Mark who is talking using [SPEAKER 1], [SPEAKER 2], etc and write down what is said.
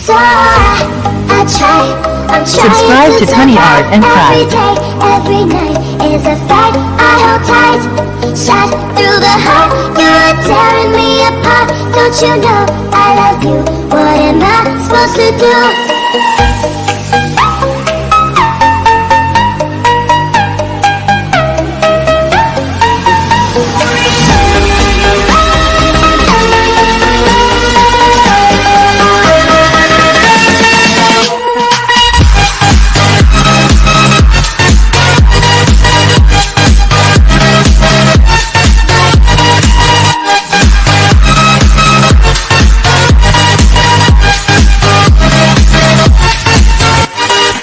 [SPEAKER 1] So I try, I'm trying
[SPEAKER 2] Subscribe to Tiny Art and
[SPEAKER 1] every
[SPEAKER 2] Craft.
[SPEAKER 1] day, every night is a fight. I hold tight, shot through the heart. You're tearing me apart. Don't you know I love you? What am I supposed to do?